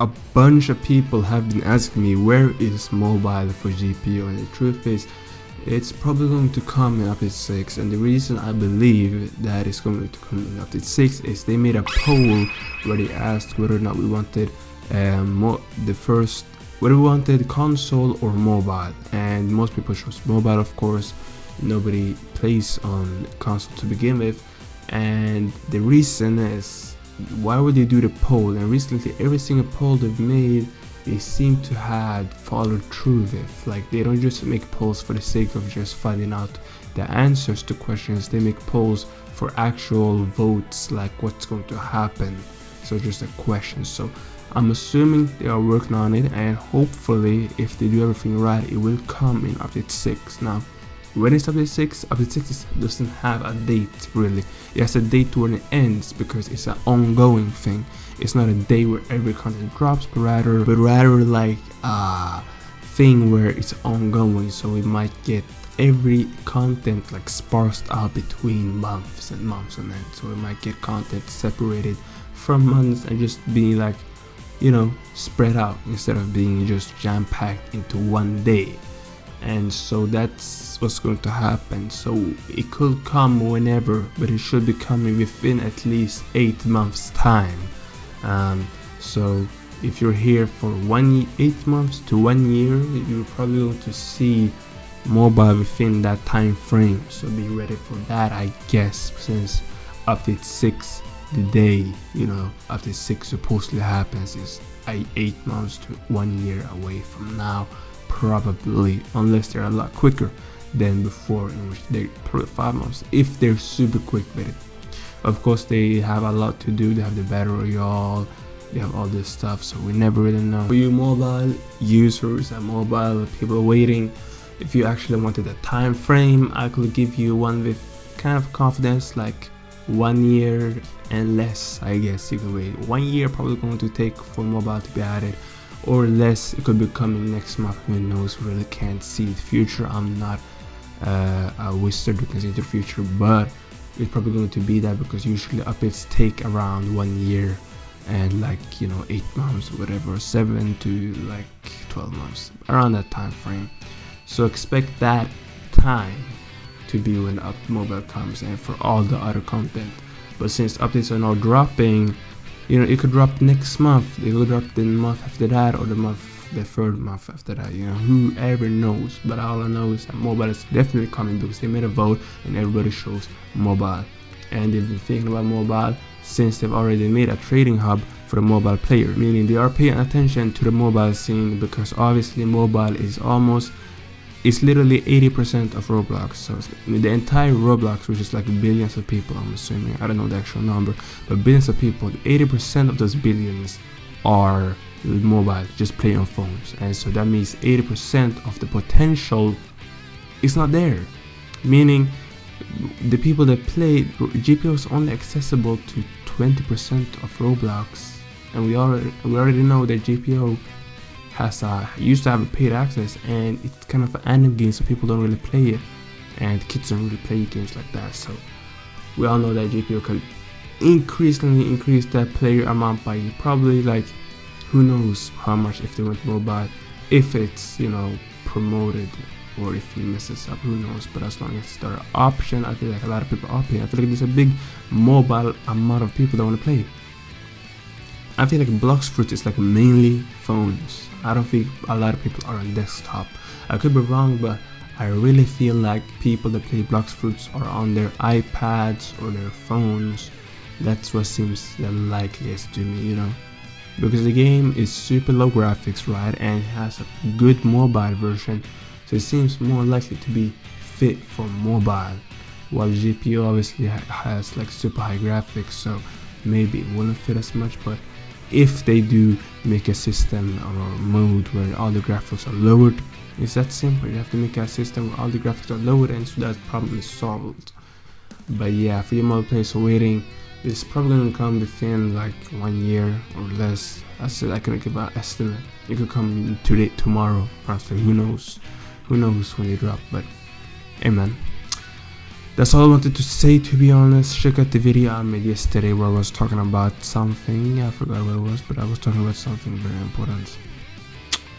a bunch of people have been asking me where is mobile for GPO, and the truth is it's probably going to come in update 6, and the reason I believe that it's going to come in update 6 is they made a poll where they asked whether or not we wanted whether we wanted console or mobile, and most people chose mobile. Of course, nobody plays on console to begin with, and the reason is, why would they do the poll? And recently every single poll they've made, they seem to have followed through with. Like, they don't just make polls for the sake of just finding out the answers to questions. They make polls for actual votes, like what's going to happen, so just a question. So I'm assuming they are working on it, and hopefully if they do everything right, it will come in update 6. Now, when is update 6? Update 6 doesn't have a date really. It has a date when it ends because it's an ongoing thing. It's not a day where every content drops, but rather like a thing where it's ongoing. So we might get every content like sparsed out between months and months on end. So we might get content separated from months and just being like, you know, spread out instead of being just jam-packed into one day. And so that's what's going to happen. So it could come whenever, but it should be coming within at least 8 months time. So if you're here for 8 months to 1 year, you're probably going to see mobile within that time frame. So be ready for that, I guess, since update 6, the day, you know, update 6 supposedly happens, is 8 months to 1 year away from now, probably, unless they're a lot quicker than before, in which they're probably 5 months if they're super quick with it. Of course, they have a lot to do. They have the battle royale, they have all this stuff, so we never really know. For you mobile users and mobile people waiting, if you actually wanted a time frame, I could give you one with kind of confidence, like 1 year and less. I guess you can wait 1 year, probably going to take for mobile to be added, or less. It could be coming next month, who knows. Really can't see the future. I'm not a wizard who can see the future, but it's probably going to be that, because usually updates take around 1 year and, like, you know, 8 months or whatever, 7 to like 12 months, around that time frame. So expect that time to be when mobile comes, and for all the other content. But since updates are now dropping, you know, it could drop next month, it could drop the month after that, or the third month after that, you know, whoever knows. But all I know is that mobile is definitely coming, because they made a vote and everybody chose mobile, and they've been thinking about mobile since they've already made a trading hub for the mobile player, meaning they are paying attention to the mobile scene, because obviously mobile is it's literally 80% of Roblox. So the entire Roblox, which is like billions of people, I'm assuming, I don't know the actual number, but billions of people, 80% of those billions are mobile, just play on phones. And so that means 80% of the potential is not there, meaning the people that play GPO is only accessible to 20% of Roblox, and we already know that GPO used to have a paid access, and it's kind of an anime game, so people don't really play it, and kids don't really play games like that. So we all know that GPO can increasingly increase that player amount by probably, like, who knows how much if they went mobile, if it's, you know, promoted, or if he messes up, who knows. But as long as it's their option, I feel like a lot of people are playing. I feel like there's a big mobile amount of people that want to play. I feel like Blox Fruit is like mainly phones. I don't think a lot of people are on desktop. I could be wrong, but I really feel like people that play Blox Fruits are on their iPads or their phones. That's what seems the likeliest to me, you know, because the game is super low graphics, right, and it has a good mobile version, so it seems more likely to be fit for mobile, while GPU obviously has like super high graphics, so maybe it wouldn't fit as much. But if they do make a system or mode where all the graphics are lowered, it's that simple. You have to make a system where all the graphics are lowered, and so that problem is solved. But yeah, for your mobile players waiting, it's probably gonna come within like 1 year or less. I said I couldn't give an estimate. It could come today, tomorrow, after, who knows when they drop. But hey man, That's all I wanted to say, to be honest. Check out the video I made yesterday where I was talking about something. I forgot what it was, but I was talking about something very important.